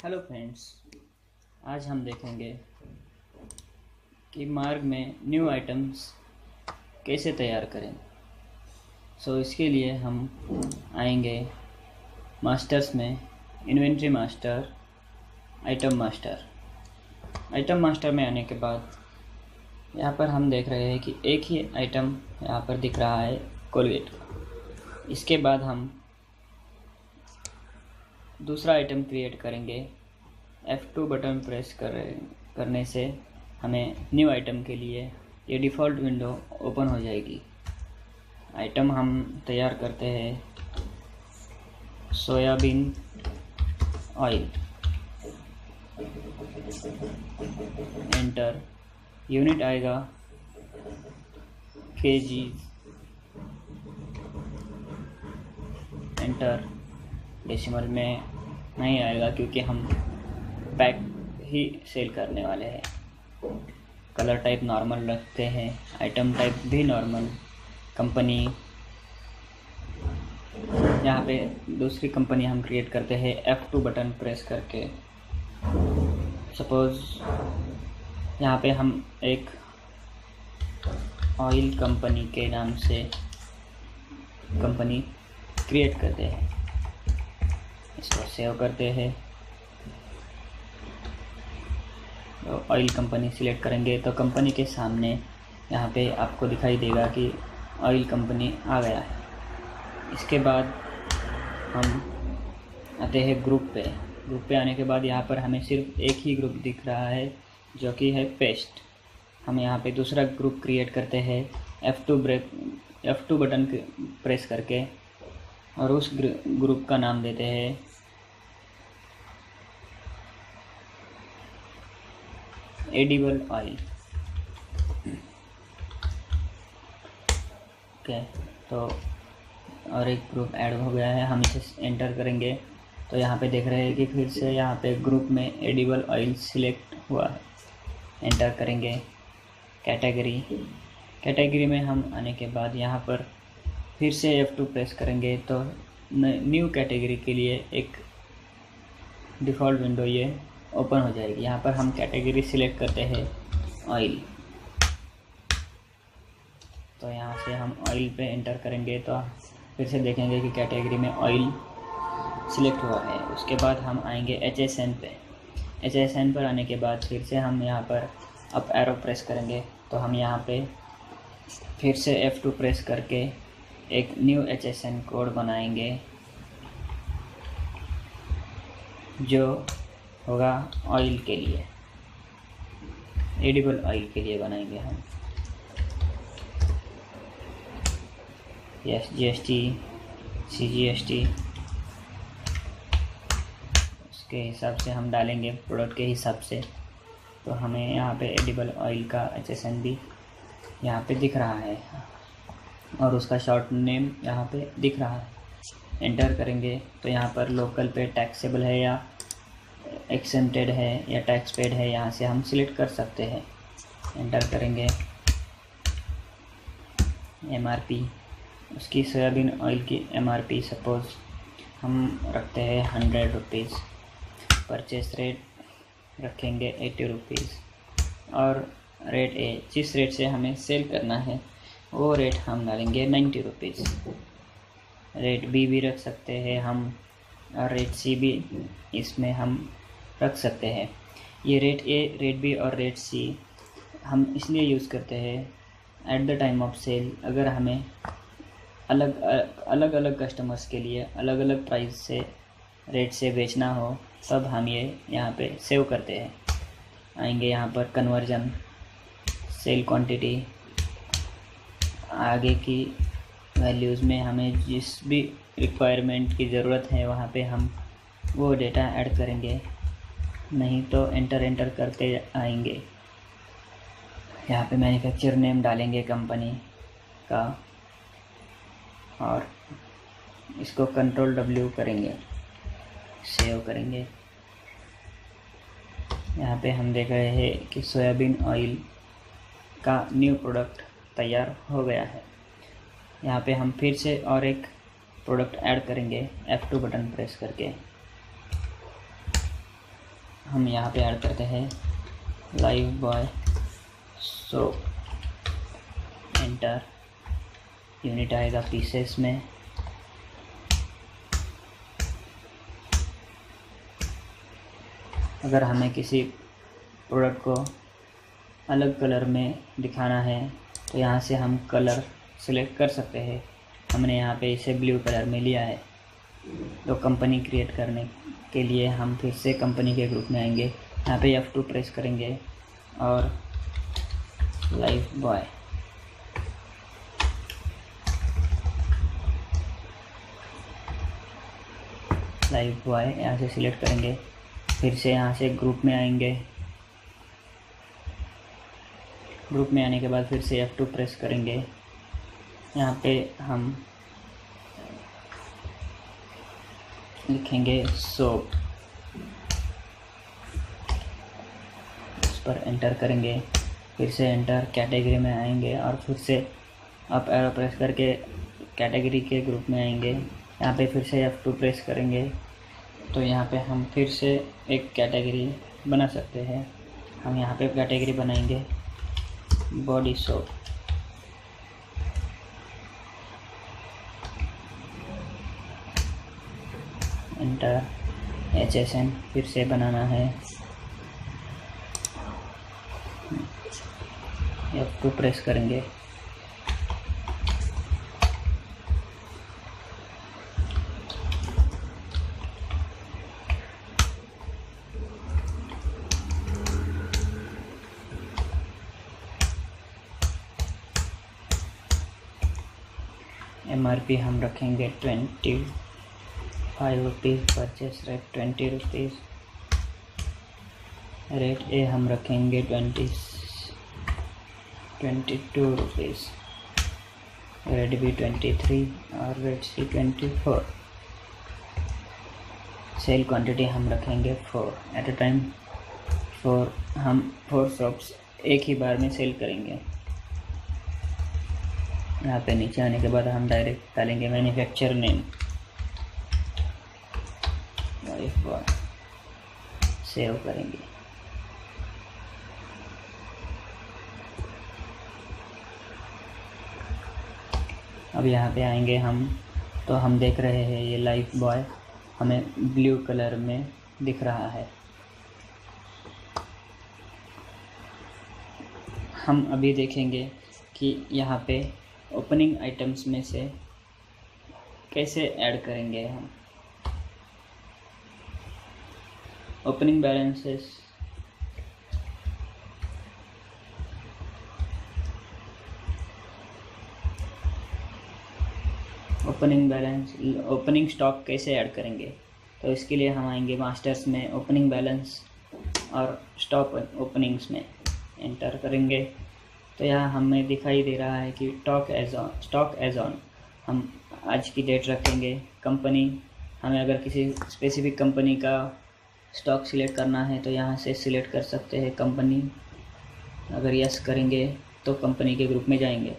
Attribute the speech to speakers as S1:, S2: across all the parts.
S1: Hello friends, आज हम देखेंगे कि मार्ग में न्यू आइटम्स कैसे तैयार करें। इसके लिए हम आएंगे मास्टर्स में, inventory master, item master. Item master में आने के बाद यहाँ पर हम देख रहे हैं कि एक ही आइटम यहाँ पर दिख रहा है कोलगेट का। इसके बाद हम दूसरा आइटम क्रिएट करेंगे। F2 बटन प्रेस करने से हमें न्यू आइटम के लिए ये डिफ़ॉल्ट विंडो ओपन हो जाएगी। आइटम हम तैयार करते हैं सोयाबीन ऑयल। एंटर। यूनिट आएगा kg। एंटर। डेसिमल में नहीं आएगा क्योंकि हम पैक ही सेल करने वाले हैं। कलर टाइप नॉर्मल रखते हैं, आइटम टाइप भी नॉर्मल। कंपनी, यहाँ पे दूसरी कंपनी हम क्रिएट करते हैं F2 बटन प्रेस करके। सपोज़ यहाँ पे हम एक ऑयल कंपनी के नाम से कंपनी क्रिएट करते हैं। इसको सेव करते हैं। तो ऑयल कंपनी सिलेक्ट करेंगे तो कंपनी के सामने यहाँ पे आपको दिखाई देगा कि ऑयल कंपनी आ गया है। इसके बाद हम आते हैं ग्रुप पे। ग्रुप पे आने के बाद यहाँ पर हमें सिर्फ एक ही ग्रुप दिख रहा है जो कि है पेस्ट। हम यहाँ पे दूसरा ग्रुप क्रिएट करते हैं F2 बटन प्रेस करके, और उस ग्रुप का नाम देते हैं एडिबल ऑयल। ओके, तो और एक ग्रुप ऐड हो गया है। हम इसे एंटर करेंगे तो यहाँ पे देख रहे हैं कि फिर से यहाँ पे ग्रुप में एडिबल ऑयल सिलेक्ट हुआ है। एंटर करेंगे। कैटेगरी में हम आने के बाद यहाँ पर फिर से F2 प्रेस करेंगे तो न्यू कैटेगरी के लिए एक डिफ़ॉल्ट विंडो ये ओपन हो जाएगी। यहाँ पर हम कैटेगरी सिलेक्ट करते हैं ऑयल। तो यहाँ से हम ऑयल पे एंटर करेंगे तो फिर से देखेंगे कि कैटेगरी में ऑयल सिलेक्ट हुआ है। उसके बाद हम आएंगे HSN पे। HSN पर आने के बाद फिर से हम यहाँ पर अप एरो प्रेस करेंगे तो हम यहाँ पे फिर से F2 प्रेस करके एक न्यू HSN कोड बनाएंगे जो होगा ऑयल के लिए, एडिबल ऑयल के लिए बनाएंगे हम। GST, CGST उसके हिसाब से हम डालेंगे, प्रोडक्ट के हिसाब से। तो हमें यहाँ पे एडिबल ऑयल का HSN भी यहाँ पे दिख रहा है और उसका शॉर्ट नेम यहाँ पे दिख रहा है। एंटर करेंगे तो यहाँ पर लोकल पे टैक्सेबल है या एक्सेंटेड है या टैक्स पेड है, यहाँ से हम सिलेक्ट कर सकते हैं। एंटर करेंगे। MRP, उसकी सोयाबीन ऑयल की MRP सपोज़ हम रखते हैं 100 रुपीज़। परचेस रेट रखेंगे 80 रुपीज़ और रेट ए, जिस रेट से हमें सेल करना है वो रेट हम डालेंगे 90 रुपीज़। रेट बी भी रख सकते हैं हम, और रेट सी भी इसमें हम रख सकते हैं। ये रेट ए, रेट बी और रेट सी हम इसलिए यूज़ करते हैं at the time of sale. अगर हमें अलग अलग कस्टमर्स के लिए अलग अलग प्राइस से रेट से बेचना हो तब हम ये यहाँ पे सेव करते हैं। आएंगे यहाँ पर कन्वर्जन, सेल क्वांटिटी, आगे की वैल्यूज़ में हमें जिस भी रिक्वायरमेंट की ज़रूरत है वहाँ पे हम वो डेटा ऐड करेंगे, नहीं तो एंटर करते आएंगे। यहाँ पे मैन्युफैक्चर नेम डालेंगे कंपनी का और इसको Ctrl W करेंगे, सेव करेंगे। यहाँ पे हम देख रहे हैं कि सोयाबीन ऑयल का न्यू प्रोडक्ट तैयार हो गया है। यहाँ पे हम फिर से और एक प्रोडक्ट ऐड करेंगे F2 बटन प्रेस करके। हम यहाँ पे ऐड करते हैं life boy soap, enter. Unit आएगा पीसेस में। अगर हमें किसी प्रोडक्ट को अलग कलर में दिखाना है तो यहाँ से हम कलर सेलेक्ट कर सकते हैं। हमने यहाँ पे इसे ब्लू कलर में लिया है। तो कंपनी क्रिएट करने के लिए हम फिर से कंपनी के ग्रुप में आएंगे, यहाँ पे F2 प्रेस करेंगे और लाइफ बॉय यहाँ से सिलेक्ट करेंगे। फिर से यहाँ से ग्रुप में आएंगे। ग्रुप में आने के बाद फिर से F2 प्रेस करेंगे। यहाँ पे हम लिखेंगे सोप, उस पर एंटर करेंगे। फिर से एंटर, कैटेगरी में आएंगे और फिर से अप एरो प्रेस करके कैटेगरी के ग्रुप में आएंगे। यहाँ पे फिर से F2 प्रेस करेंगे तो यहाँ पे हम फिर से एक कैटेगरी बना सकते हैं। हम यहाँ पे कैटेगरी बनाएंगे बॉडी सोप। एंटर, HSN फिर से बनाना है। F2 प्रेस करेंगे। MRP हम रखेंगे 25 rupees, purchase rate 20 rupees, rate A हम रखेंगे 22 रुपीज़, रेट बी 23 और रेट सी 24। सेल क्वांटिटी हम रखेंगे 4 एट अ टाइम। 4 हम 4 शॉप्स एक ही बार में सेल करेंगे। यहाँ पे नीचे आने के बाद हम डायरेक्ट डालेंगे manufacture name, life boy, save करेंगे। अब यहाँ पे आएंगे हम तो हम देख रहे हैं ये लाइफ बॉय हमें ब्लू कलर में दिख रहा है। हम अभी देखेंगे कि यहाँ पे ओपनिंग आइटम्स में से कैसे ऐड करेंगे हम ओपनिंग बैलेंसेस। ओपनिंग स्टॉक कैसे ऐड करेंगे, तो इसके लिए हम आएंगे मास्टर्स में, ओपनिंग बैलेंस और स्टॉक ओपनिंग्स में एंटर करेंगे। तो यहाँ हमें दिखाई दे रहा है कि स्टॉक एज ऑन हम आज की डेट रखेंगे। कंपनी, हमें अगर किसी स्पेसिफिक कंपनी का स्टॉक सिलेक्ट करना है तो यहाँ से सिलेक्ट कर सकते हैं कंपनी। अगर यस करेंगे तो कंपनी के ग्रुप में जाएंगे।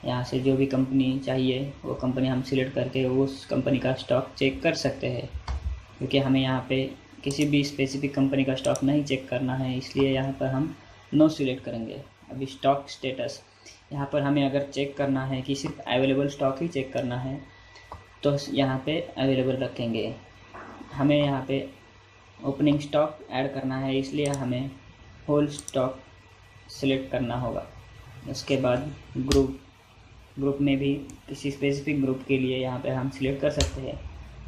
S1: यहाँ से जो भी कंपनी चाहिए वो कंपनी हम सिलेक्ट करके उस कंपनी का स्टॉक चेक कर सकते हैं, क्योंकि हमें यहाँ पे किसी भी स्पेसिफिक कंपनी का स्टॉक नहीं चेक करना है, इसलिए यहाँ पर हम नो सिलेक्ट करेंगे। अभी स्टॉक स्टेटस, यहाँ पर हमें अगर चेक करना है कि सिर्फ अवेलेबल स्टॉक ही चेक करना है तो यहाँ पे अवेलेबल रखेंगे। हमें यहाँ पे ओपनिंग स्टॉक ऐड करना है, इसलिए हमें होल स्टॉक सिलेक्ट करना होगा। उसके बाद ग्रुप में भी किसी स्पेसिफिक ग्रुप के लिए यहाँ पे हम सिलेक्ट कर सकते हैं।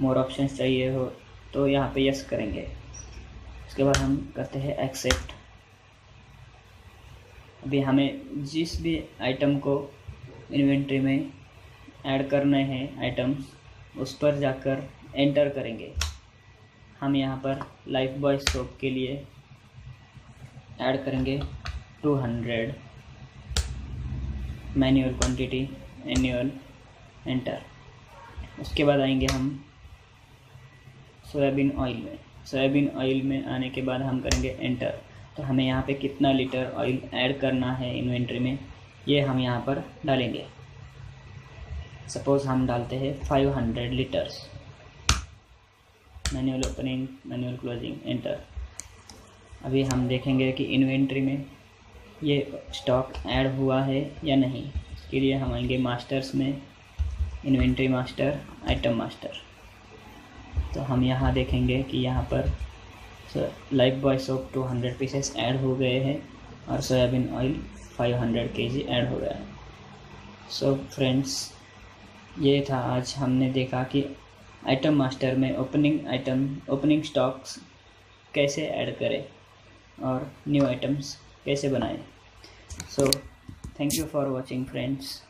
S1: मोर ऑप्शंस चाहिए हो तो यहाँ पे यस करेंगे। उसके बाद हम करते हैं एक्सेप्ट। अभी हमें जिस भी आइटम को इन्वेंट्री में ऐड करने हैं आइटम्स, उस पर जाकर एंटर करेंगे। हम यहाँ पर लाइफ बॉय सोप के लिए ऐड करेंगे 200, मैन्युअल क्वांटिटी, एनुअल, एंटर। उसके बाद आएंगे हम सोयाबीन ऑयल में आने के बाद हम करेंगे एंटर। तो हमें यहाँ पे कितना लीटर ऑयल ऐड करना है इन्वेंट्री में, ये हम यहाँ पर डालेंगे। सपोज़ हम डालते हैं 500 litres. Manual opening, manual closing, enter. अभी हम देखेंगे कि इन्वेंट्री में ये स्टॉक ऐड हुआ है या नहीं। इसके लिए हम आएंगे मास्टर्स में, इन्वेंट्री मास्टर, आइटम मास्टर। तो हम यहाँ देखेंगे कि यहाँ पर life boy soap 200 pieces add हो गए हैं और सोयाबीन ऑयल 500 kg ऐड हो गया है। सो फ्रेंड्स, ये था आज हमने देखा कि आइटम मास्टर में ओपनिंग स्टॉक्स कैसे ऐड करें और न्यू आइटम्स कैसे बनाएं। So thank you for watching friends.